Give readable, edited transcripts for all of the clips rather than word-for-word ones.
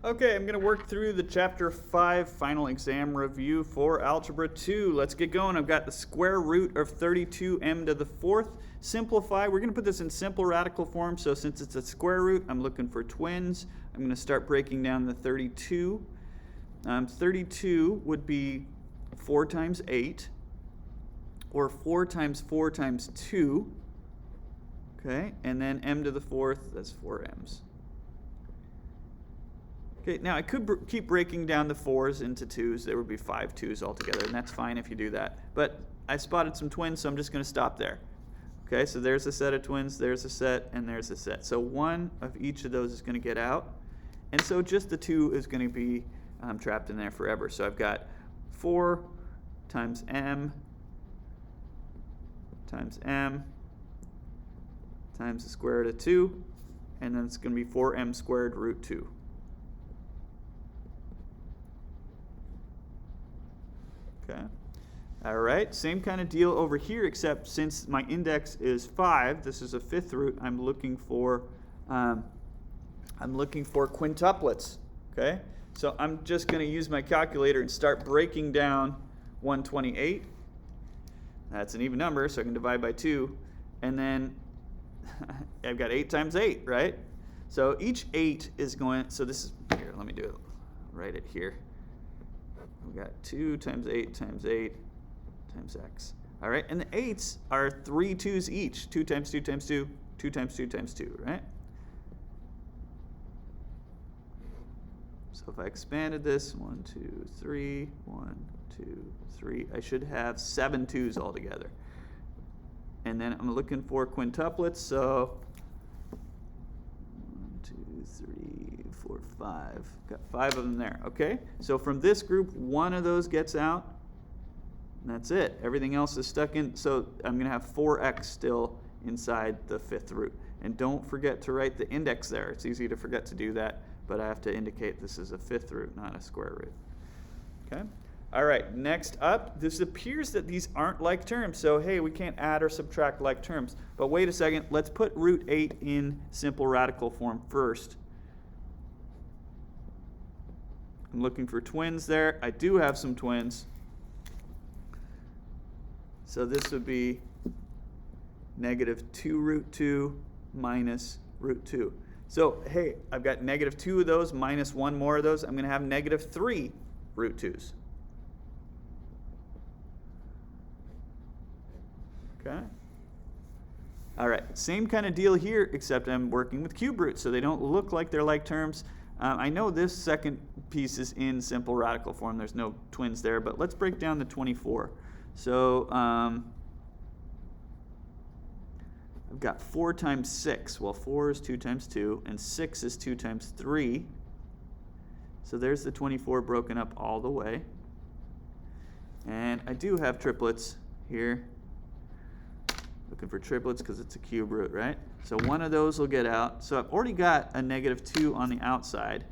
Okay, I'm going to work through the Chapter 5 final exam review for Algebra 2. Let's get going. I've got the square root of 32m to the fourth. Simplify. We're going to put this in simple radical form, so since it's a square root, I'm looking for twins. I'm going to start breaking down the 32. 32 would be 4 times 8, or 4 times 4 times 2. Okay, and then m to the fourth, that's 4m's. Okay, now I could keep breaking down the 4's into 2's. There would be 5 2's altogether, and that's fine if you do that. But I spotted some twins, so I'm just going to stop there. Okay, so there's a set of twins, there's a set, and there's a set. So one of each of those is going to get out. And so just the 2 is going to be trapped in there forever. So I've got 4 times m times the square root of 2, and then it's going to be 4m squared root 2. Okay. All right, same kind of deal over here, except since my index is 5, this is a fifth root, I'm looking for quintuplets. Okay, so I'm just going to use my calculator and start breaking down 128. That's an even number, so I can divide by 2, and then I've got 8 times 8, right? So each 8 is going, so this is, here, let me do it, write it here. We've got 2 times 8 times 8 times x. All right, and the 8's are 3 2's each. 2 times 2 times 2, 2 times 2 times 2, right? So if I expanded this, 1, 2, 3, 1, 2, 3, I should have 7 2's altogether. And then I'm looking for quintuplets, so 1, 2, 3, 4, 5. Got 5 of them there, okay? So from this group, one of those gets out, and that's it. Everything else is stuck in, so I'm going to have 4x still inside the fifth root. And don't forget to write the index there. It's easy to forget to do that, but I have to indicate this is a fifth root, not a square root. Okay? All right, next up, this appears that these aren't like terms, so hey, we can't add or subtract like terms. But wait a second, let's put root 8 in simple radical form first. I'm looking for twins there. I do have some twins. So this would be negative 2 root 2 minus root 2. So hey, I've got negative 2 of those minus 1 more of those. I'm going to have negative 3 root 2's. Okay. All right, same kind of deal here, except I'm working with cube roots, so they don't look like they're like terms. I know this second piece is in simple radical form. There's no twins there, but let's break down the 24. So I've got 4 times 6. Well, 4 is 2 times 2, and 6 is 2 times 3. So there's the 24 broken up all the way. And I do have triplets here. Looking for triplets because it's a cube root, right? So one of those will get out. So I've already got a negative 2 on the outside.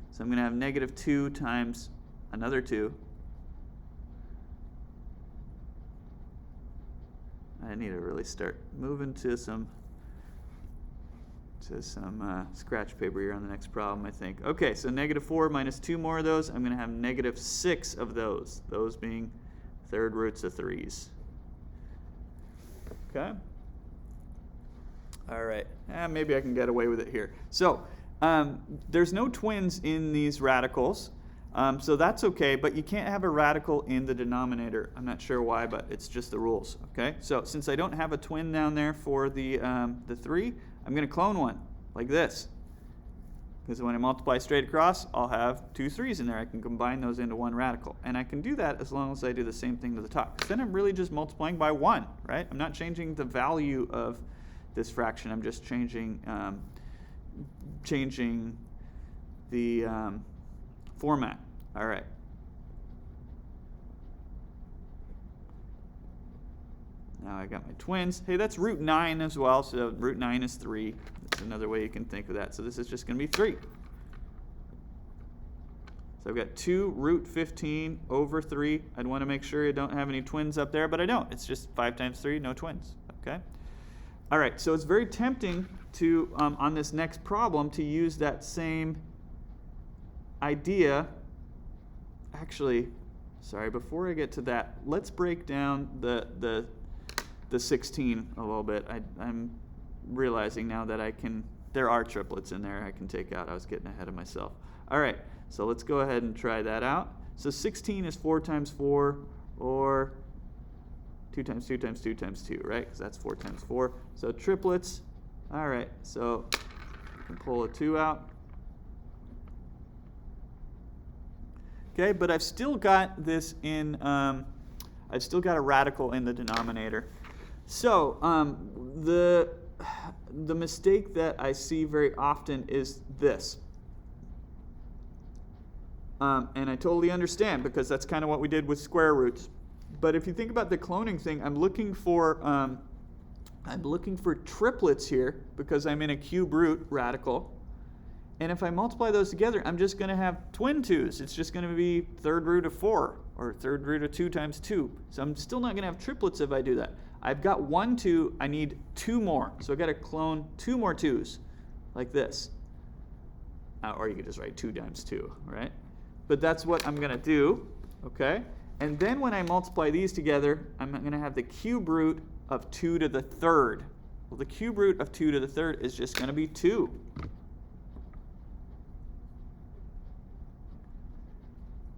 So I'm going to have negative 2 times another 2. I need to really start moving to some scratch paper here on the next problem, I think. Okay, so negative 4 minus 2 more of those. I'm going to have negative 6 of those being third roots of 3's. Okay. All right. Maybe I can get away with it here. So there's no twins in these radicals, so that's okay. But you can't have a radical in the denominator. I'm not sure why, but it's just the rules. Okay. So since I don't have a twin down there for the 3, I'm going to clone one like this. Because when I multiply straight across, I'll have 2 3's in there. I can combine those into one radical. And I can do that as long as I do the same thing to the top. Because then I'm really just multiplying by 1, right? I'm not changing the value of this fraction. I'm just changing the format. All right. Now I got my twins. Hey, that's root 9 as well. So root 9 is 3. That's another way you can think of that. So this is just going to be 3. So I've got 2 root 15 over 3. I'd want to make sure you don't have any twins up there, but I don't. It's just 5 times 3, no twins. Okay. All right. So it's very tempting to, on this next problem, to use that same idea, actually, sorry, before I get to that, let's break down the 16 a little bit. I'm realizing now that there are triplets in there I can take out. I was getting ahead of myself. All right, so let's go ahead and try that out. So 16 is 4 times 4, or 2 times 2 times 2 times 2, right? Because that's 4 times 4. So triplets. All right, so you can pull a 2 out. Okay, but I've still got this in, I've still got a radical in the denominator. So the mistake that I see very often is this. And I totally understand, because that's kind of what we did with square roots. But if you think about the cloning thing, I'm looking for triplets here because I'm in a cube root radical. And if I multiply those together, I'm just going to have twin 2's. It's just going to be third root of 4, or third root of 2 times 2. So I'm still not going to have triplets if I do that. I've got 1 2, I need 2 more. So I've got to clone 2 more 2's, like this. Or you could just write 2 times 2, right? But that's what I'm going to do, okay? And then when I multiply these together, I'm going to have the cube root of 2 to the third. Well, the cube root of 2 to the third is just going to be 2.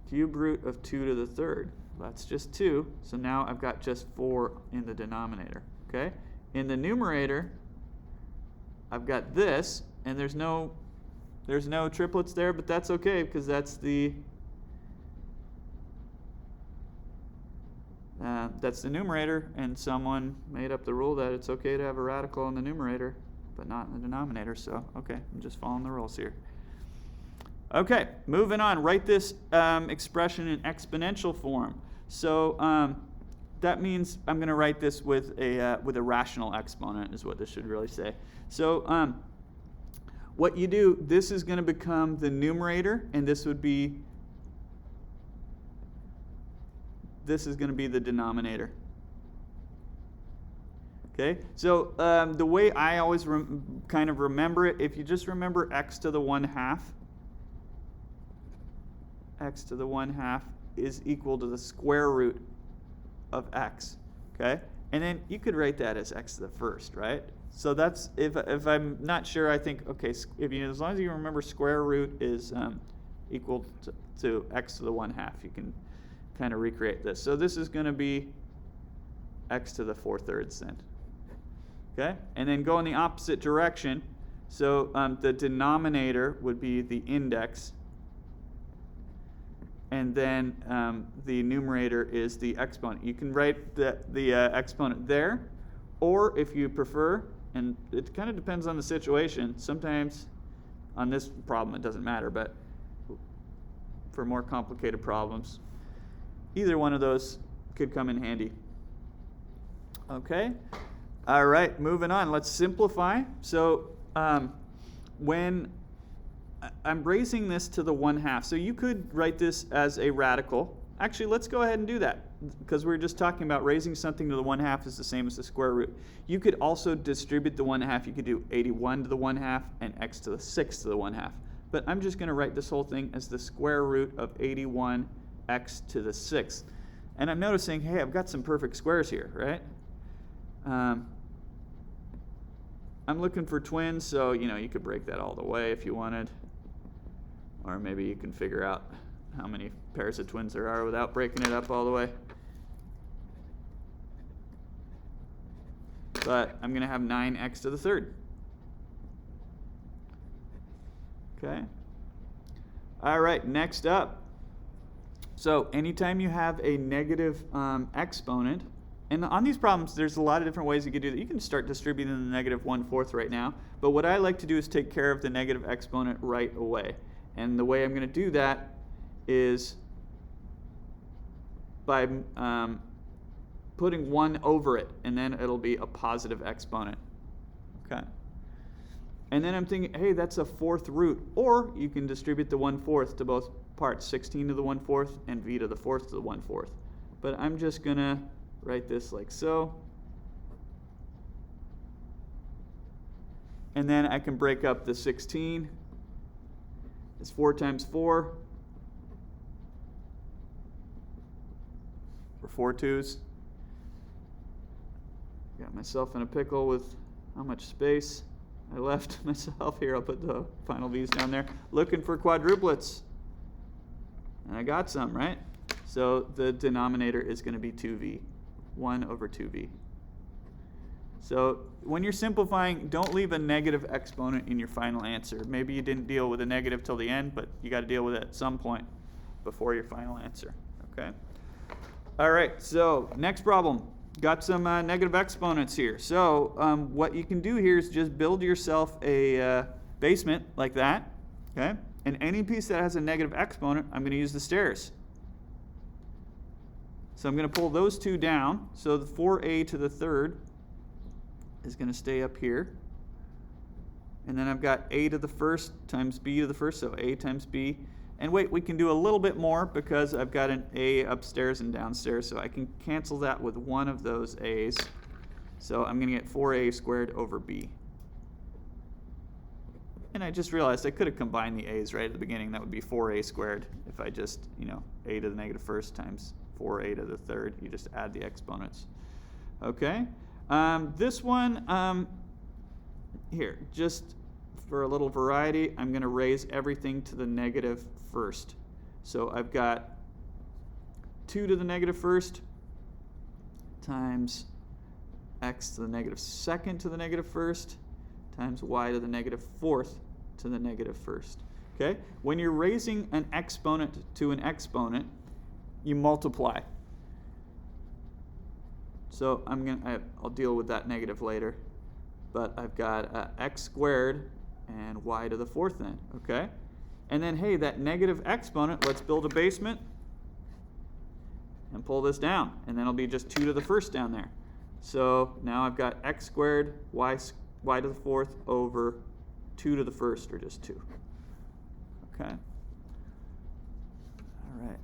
Cube root of 2 to the third. That's just 2. So now I've got just 4 in the denominator. Okay? In the numerator, I've got this, and there's no triplets there, but that's okay because that's the numerator, and someone made up the rule that it's okay to have a radical in the numerator, but not in the denominator. So okay, I'm just following the rules here. Okay, moving on. Write this expression in exponential form. So that means I'm going to write this with a rational exponent, is what this should really say. So what you do, this is going to become the numerator, and this is going to be the denominator. Okay, so the way I always kind of remember it, if you just remember x to the 1/2, x to the 1/2 is equal to the square root of x, okay? And then you could write that as x to the first, right? So that's, if I'm not sure, I think, okay, as long as you remember square root is equal to x to the 1/2, you can kind of recreate this. So this is going to be x to the 4/3 then, okay? And then go in the opposite direction. So the denominator would be the index, and then the numerator is the exponent. You can write the exponent there, or if you prefer, and it kind of depends on the situation. Sometimes on this problem it doesn't matter, but for more complicated problems, either one of those could come in handy. Okay? All right, moving on. Let's simplify. So when I'm raising this to the 1/2. So you could write this as a radical. Actually, let's go ahead and do that, because we're just talking about raising something to the 1/2 is the same as the square root. You could also distribute the 1/2. You could do 81 to the 1/2 and x to the 6th to the 1/2. But I'm just going to write this whole thing as the square root of 81 x to the 6th. And I'm noticing, hey, I've got some perfect squares here, right? I'm looking for twins, so you could break that all the way if you wanted. Or maybe you can figure out how many pairs of twins there are without breaking it up all the way. But I'm going to have 9x to the 3rd. Okay. All right, next up. So anytime you have a negative exponent, and on these problems, there's a lot of different ways you could do that. You can start distributing the negative 1/4 right now. But what I like to do is take care of the negative exponent right away. And the way I'm going to do that is by putting 1 over it, and then it'll be a positive exponent. Okay. And then I'm thinking, hey, that's a 4th root. Or you can distribute the 1/4 to both parts, 16 to the 1/4 and v to the 4th to the 1/4. But I'm just going to write this like so. And then I can break up the 16. is 4 times 4, or 4 twos. Got myself in a pickle with how much space I left myself here. I'll put the final V's down there. Looking for quadruplets. And I got some, right? So the denominator is going to be 2v, 1 over 2v. So when you're simplifying, don't leave a negative exponent in your final answer. Maybe you didn't deal with a negative till the end, but you got to deal with it at some point before your final answer. Okay? All right, so next problem. Got some negative exponents here. So what you can do here is just build yourself a basement like that. Okay? And any piece that has a negative exponent, I'm going to use the stairs. So I'm going to pull those two down. So the 4a to the third is going to stay up here. And then I've got a to the first times b to the first, so a times b. And wait, we can do a little bit more because I've got an a upstairs and downstairs, so I can cancel that with one of those a's. So I'm going to get 4a squared over b. And I just realized I could have combined the a's right at the beginning. That would be 4a squared if I just, a to the negative first times 4a to the third. You just add the exponents. Okay? This one, here, just for a little variety, I'm going to raise everything to the negative first. So I've got 2 to the negative first times x to the negative second to the negative first times y to the negative fourth to the negative first. Okay? When you're raising an exponent to an exponent, you multiply. So I'll deal with that negative later. But I've got x squared and y to the fourth then, okay? And then, hey, that negative exponent, let's build a basement and pull this down. And then it'll be just 2 to the first down there. So now I've got x squared, y to the fourth over 2 to the first, or just 2. Okay? All right.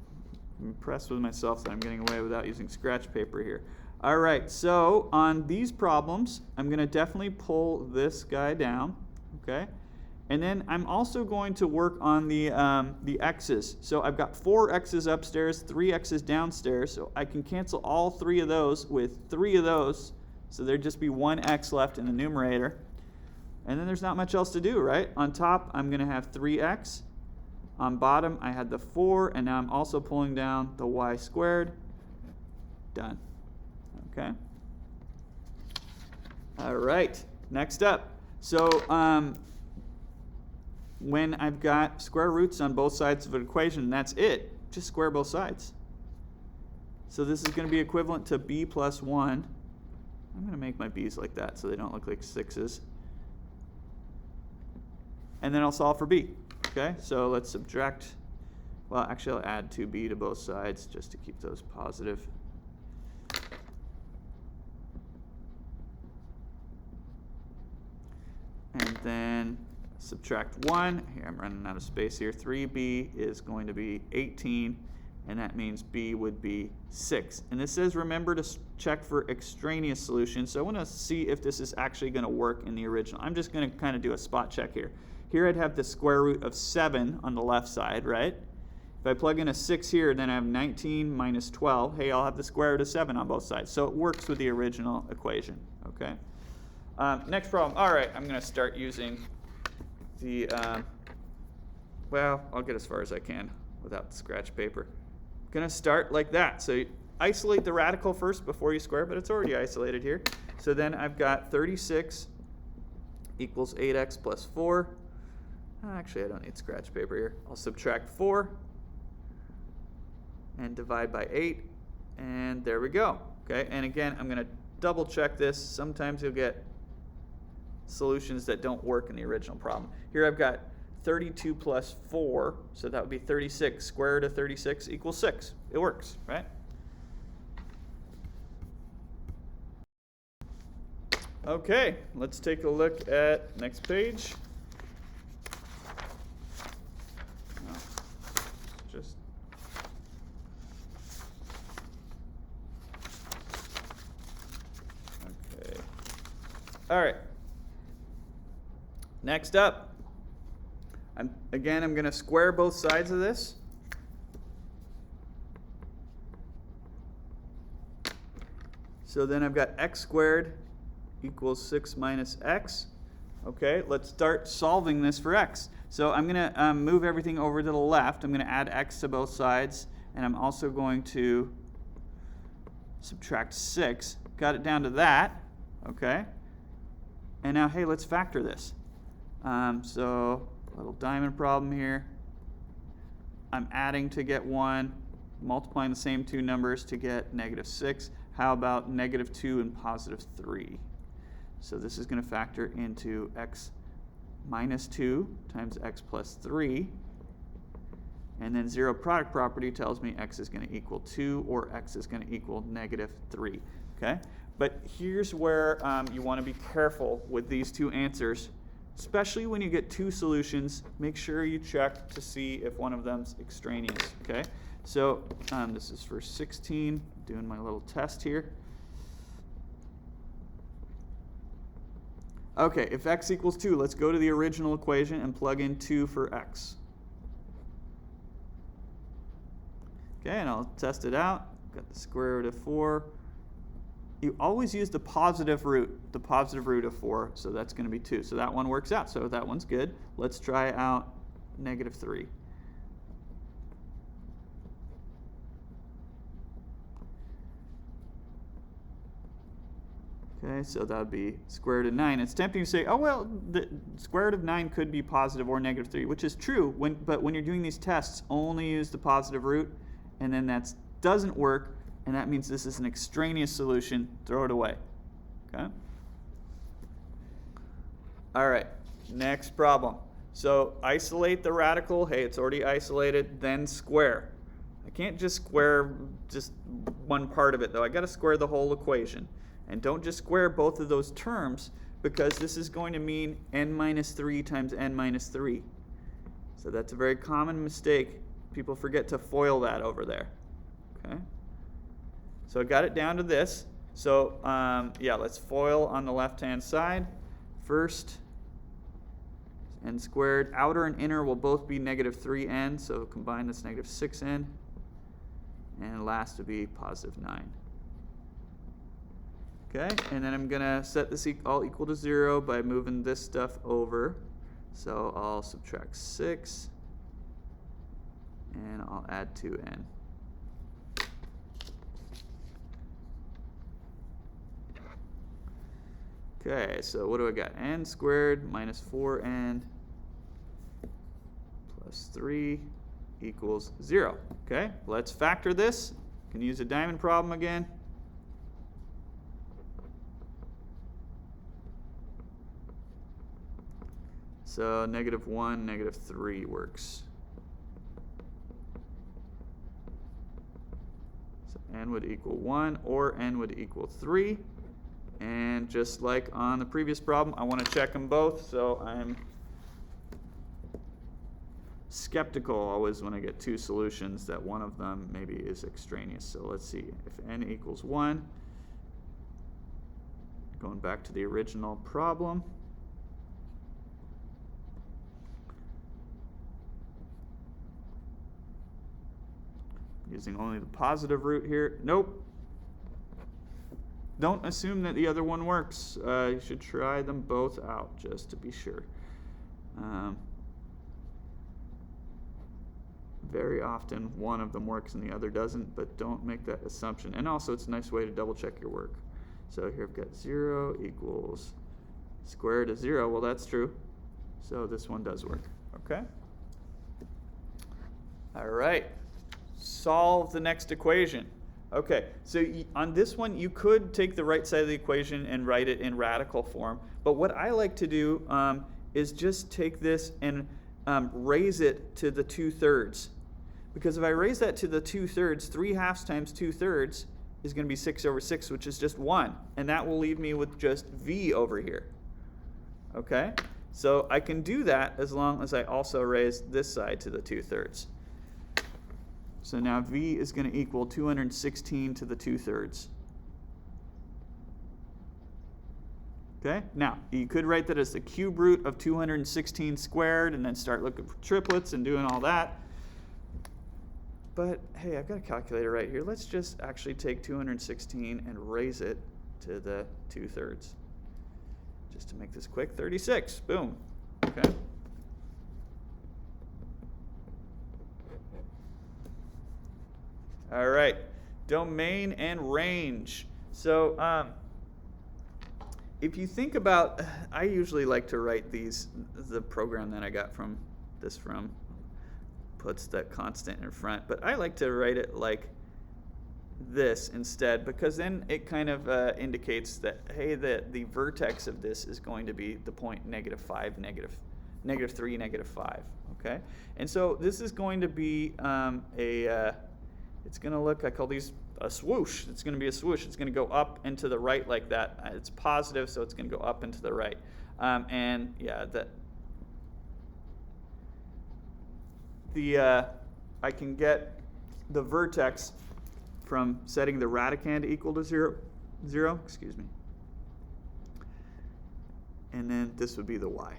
I'm impressed with myself that I'm getting away without using scratch paper here. All right, so on these problems, I'm going to definitely pull this guy down, okay? And then I'm also going to work on the x's. So I've got 4 x's upstairs, 3 x's downstairs, so I can cancel all 3 of those with 3 of those, so there'd just be 1 x left in the numerator. And then there's not much else to do, right? On top, I'm going to have 3x. On bottom, I had the 4, and now I'm also pulling down the y squared. Done. Okay. All right. Next up. So when I've got square roots on both sides of an equation, that's it. Just square both sides. So this is going to be equivalent to b plus 1. I'm going to make my b's like that so they don't look like 6's. And then I'll solve for b. Okay, so let's subtract. Well, actually, I'll add 2b to both sides just to keep those positive. And then subtract 1. Here, I'm running out of space here. 3b is going to be 18, and that means b would be 6. And this says remember to check for extraneous solutions. So I want to see if this is actually going to work in the original. I'm just going to kind of do a spot check here. Here I'd have the square root of 7 on the left side, right? If I plug in a 6 here, then I have 19 minus 12. Hey, I'll have the square root of 7 on both sides. So it works with the original equation, okay? Next problem. All right, I'm going to start using the, well, I'll get as far as I can without the scratch paper. I'm going to start like that. So you isolate the radical first before you square, but it's already isolated here. So then I've got 36 equals 8x plus 4. Actually, I don't need scratch paper here. I'll subtract 4 and divide by 8, and there we go. Okay, and again, I'm going to double check this. Sometimes you'll get solutions that don't work in the original problem. Here I've got 32 plus 4, so that would be 36. Square root of 36 equals 6. It works, right? Okay, let's take a look at next page. All right. Next up, Again, I'm going to square both sides of this. So then I've got x squared equals 6 minus x. Okay, let's start solving this for x. So I'm going to move everything over to the left. I'm going to add x to both sides, and I'm also going to subtract 6. Got it down to that. Okay. And now, hey, let's factor this. So a little diamond problem here. I'm adding to get 1, multiplying the same two numbers to get -6. How about -2 and +3? So this is going to factor into x minus 2 times x plus 3. And then zero product property tells me x is going to equal 2 or x is going to equal -3. Okay? But here's where you want to be careful with these two answers, especially when you get two solutions. Make sure you check to see if one of them's extraneous. Okay? So this is for 16, doing my little test here. Okay, if x equals 2, let's go to the original equation and plug in 2 for x. Okay, and I'll test it out. Got the square root of 4. You always use the positive root of 4, so that's going to be 2. So that one works out, so that one's good. Let's try out -3. Okay, so that would be square root of 9. It's tempting to say, oh, well, the square root of 9 could be positive or -3, which is true, but when you're doing these tests, only use the positive root, and then that doesn't work, and that means this is an extraneous solution. Throw it away. Okay? All right, next problem. So isolate the radical. Hey, it's already isolated. Then square. I can't just square just one part of it, though. I got to square the whole equation. And don't just square both of those terms, because this is going to mean n minus 3 times n minus 3. So that's a very common mistake. People forget to FOIL that over there. Okay? So I got it down to this. So yeah, let's FOIL on the left-hand side. First, n squared. Outer and inner will both be -3n, so combine this -6n. And last would be +9. Okay, and then I'm going to set this all equal to 0 by moving this stuff over. So I'll subtract 6, and I'll add 2n. Okay, so what do I got? N squared minus 4n plus 3 equals 0. Okay, let's factor this. Can use a diamond problem again. So -1, -3 works. So n would equal 1 or n would equal 3. And just like on the previous problem, I want to check them both. So I'm skeptical always when I get two solutions that one of them maybe is extraneous. So let's see. If n equals 1, going back to the original problem, using only the positive root here. Nope. Don't assume that the other one works. You should try them both out just to be sure. Very often one of them works and the other doesn't, but don't make that assumption. And also it's a nice way to double check your work. So here I've got 0 equals square root of 0. Well, that's true. So this one does work. Okay? All right. Solve the next equation. Okay, so on this one, you could take the right side of the equation and write it in radical form. But what I like to do is just take this and raise it to the 2/3. Because if I raise that to the 2/3, 3/2 times 2/3 is going to be 6/6, which is just 1. And that will leave me with just v over here. Okay? So I can do that as long as I also raise this side to the 2/3. So now v is going to equal 216 to the 2/3. Okay, now you could write that as the cube root of 216 squared and then start looking for triplets and doing all that. But hey, I've got a calculator right here. Let's just actually take 216 and raise it to the 2/3. Just to make this quick, 36. Boom. Okay. All right, domain and range. So if you think about, I usually like to write these, the program that I got from puts that constant in front, but I like to write it like this instead, because then it kind of indicates that, hey, the vertex of this is going to be the point -5, -3, -5, okay? And so this is going to be it's going to look, I call these a swoosh. It's going to be a swoosh. It's going to go up and to the right like that. It's positive, so it's going to go up and to the right. And yeah, I can get the vertex from setting the radicand equal to 0, excuse me. And then this would be the y.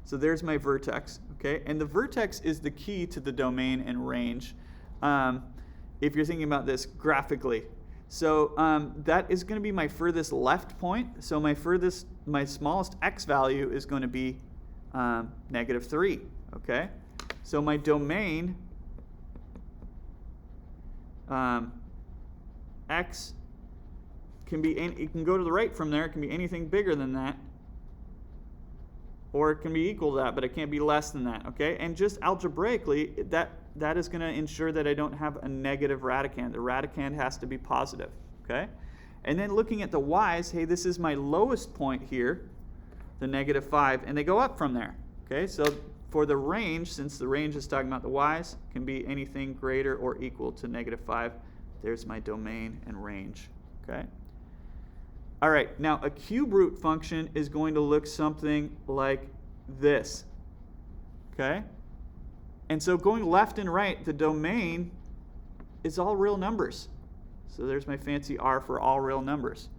So there's my vertex, okay? And the vertex is the key to the domain and range. If you're thinking about this graphically. So that is going to be my furthest left point. So my smallest x value is going to be -3, okay? So my domain, x can be, it can go to the right from there. It can be anything bigger than that. Or it can be equal to that, but it can't be less than that, okay? And just algebraically, that is going to ensure that I don't have a negative radicand. The radicand has to be positive, okay? And then looking at the y's, hey, this is my lowest point here, the -5, and they go up from there, okay? So for the range, since the range is talking about the y's, can be anything greater or equal to -5. There's my domain and range, okay? All right, now a cube root function is going to look something like this, okay? And so going left and right, the domain is all real numbers. So there's my fancy R for all real numbers.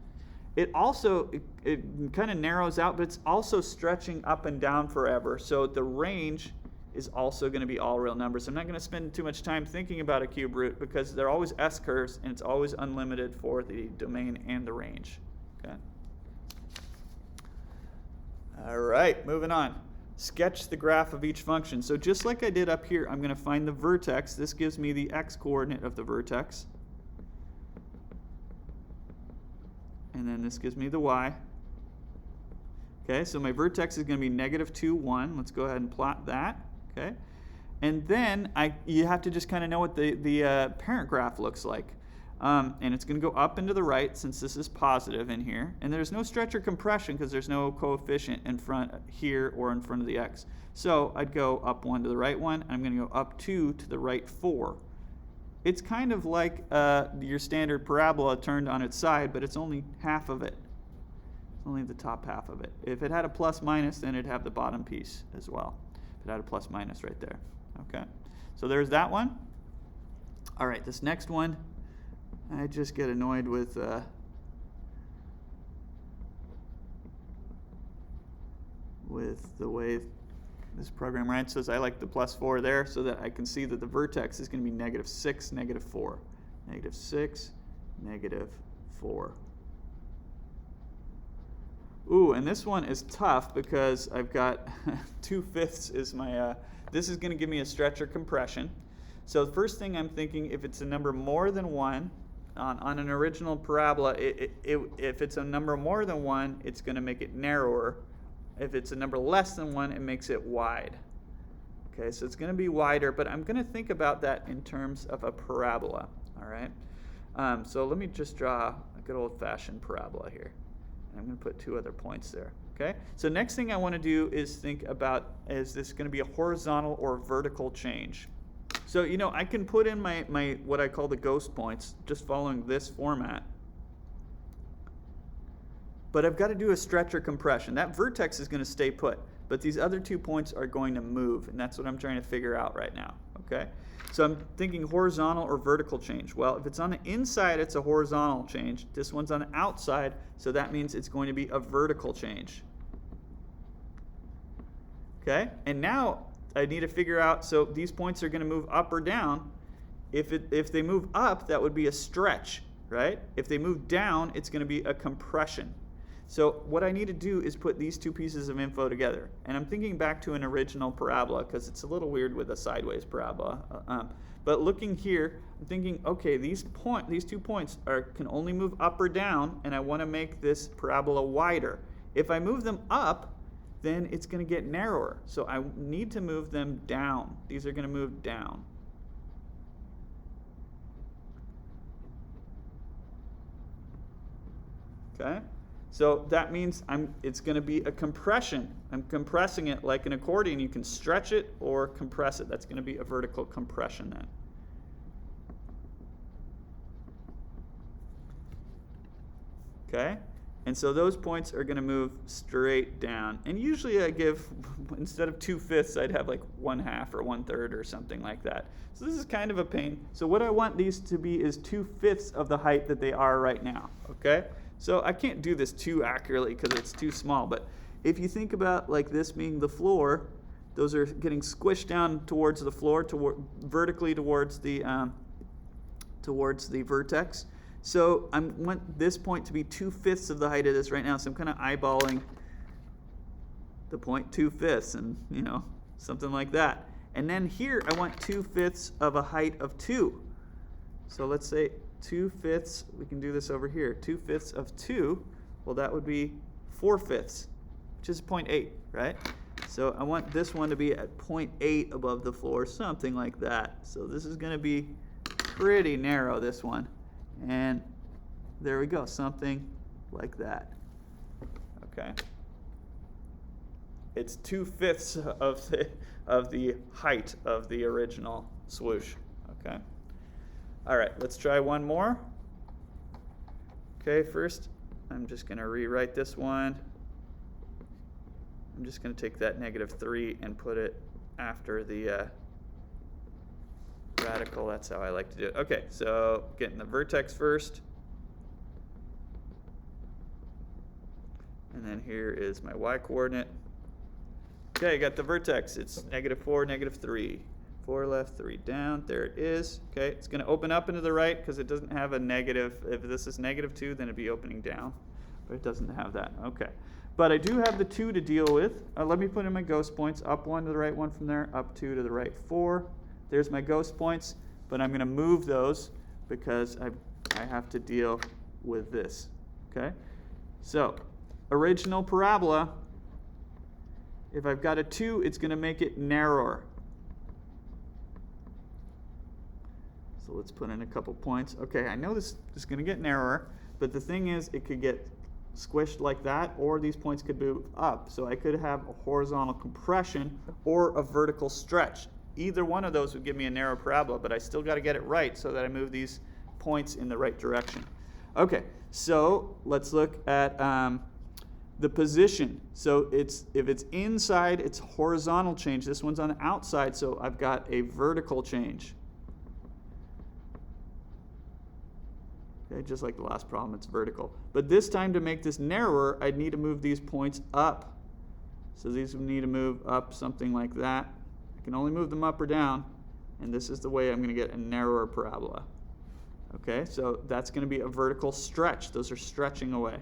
It also, it kind of narrows out, but it's also stretching up and down forever. So the range is also going to be all real numbers. I'm not going to spend too much time thinking about a cube root because they're always S-curves and it's always unlimited for the domain and the range. Okay. All right, moving on. Sketch the graph of each function. So just like I did up here, I'm going to find the vertex. This gives me the x-coordinate of the vertex. And then this gives me the y. Okay, so my vertex is going to be -2, 1. Let's go ahead and plot that. Okay, and then you have to just kind of know what the parent graph looks like. And it's going to go up and to the right since this is positive in here. And there's no stretch or compression because there's no coefficient in front here or in front of the x. So I'd go up 1 to the right 1. I'm going to go up 2 to the right 4. It's kind of like your standard parabola turned on its side, but it's only half of it. It's only the top half of it. If it had a plus minus, then it'd have the bottom piece as well. If it had a plus minus right there. Okay, so there's that one. All right, this next one, I just get annoyed with the way this program writes. Says I like the +4 there so that I can see that the vertex is going to be -6, -4. -6, -4. Ooh, and this one is tough because I've got 2/5 is my, this is going to give me a stretch or compression. So the first thing I'm thinking, if it's a number more than 1, on an original parabola, if it's a number more than 1, it's going to make it narrower. If it's a number less than 1, it makes it wide. Okay, so it's going to be wider, but I'm going to think about that in terms of a parabola. All right, so let me just draw a good old-fashioned parabola here. And I'm going to put 2 other points there. Okay, so next thing I want to do is think about, is this going to be a horizontal or vertical change? So, you know, I can put in my what I call the ghost points, just following this format. But I've got to do a stretch or compression. That vertex is going to stay put, but these other 2 points are going to move, and that's what I'm trying to figure out right now. okay? So I'm thinking horizontal or vertical change. Well, if it's on the inside, it's a horizontal change. This one's on the outside, so that means it's going to be a vertical change. Okay, and now I need to figure out, so these points are going to move up or down. If they move up, that would be a stretch, right? If they move down, it's going to be a compression. So what I need to do is put these two pieces of info together. And I'm thinking back to an original parabola because it's a little weird with a sideways parabola. But looking here, I'm thinking, okay, these 2 points can only move up or down, and I want to make this parabola wider. If I move them up, then it's going to get narrower. So I need to move them down. These are going to move down. Okay? So that means it's going to be a compression. I'm compressing it like an accordion. You can stretch it or compress it. That's going to be a vertical compression then. Okay? And so those points are going to move straight down. And usually I give, instead of 2/5, I'd have like 1/2 or 1/3 or something like that. So this is kind of a pain. So what I want these to be is 2/5 of the height that they are right now. Okay? So I can't do this too accurately because it's too small. But if you think about like this being the floor, those are getting squished down towards the floor, vertically towards the vertex. So I want this point to be 2/5 of the height of this right now. So I'm kind of eyeballing the point 2/5 and, you know, something like that. And then here I want 2/5 of a height of 2. So let's say 2/5, we can do this over here. 2/5 of 2, well, that would be 4/5, which is 0.8, right? So I want this one to be at 0.8 above the floor, something like that. So this is going to be pretty narrow, this one. And there we go, something like that. Okay. It's 2/5 of the height of the original swoosh. Okay. All right, let's try one more. Okay, first I'm just going to rewrite this one. I'm just going to take that -3 and put it after the radical. That's how I like to do it. Okay, so getting the vertex first. And then here is my y-coordinate. Okay, I got the vertex. It's -4, -3. 4 left, 3 down. There it is. Okay, it's going to open up into the right because it doesn't have a negative. If this is -2, then it'd be opening down. But it doesn't have that. Okay. But I do have the 2 to deal with. Let me put in my ghost points. Up 1 to the right 1 from there. Up 2 to the right 4. There's my ghost points. But I'm going to move those because I have to deal with this. Okay? So, original parabola. If I've got a 2, it's going to make it narrower. So let's put in a couple points. Okay, I know this is going to get narrower, but the thing is it could get squished like that, or these points could move up. So I could have a horizontal compression or a vertical stretch. Either one of those would give me a narrow parabola, but I still got to get it right so that I move these points in the right direction. Okay, so let's look at the position. So if it's inside, it's horizontal change. This one's on the outside, so I've got a vertical change. Okay, just like the last problem, it's vertical. But this time, to make this narrower, I'd need to move these points up. So these would need to move up something like that. I can only move them up or down, and this is the way I'm going to get a narrower parabola. Okay, so that's going to be a vertical stretch. Those are stretching away.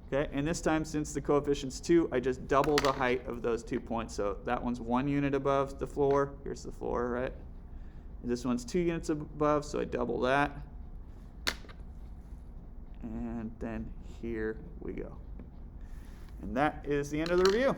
Okay, and this time, since the coefficient's 2, I just double the height of those 2 points. So that one's 1 unit above the floor. Here's the floor, right? This one's 2 units above, so I double that. And then here we go. And that is the end of the review.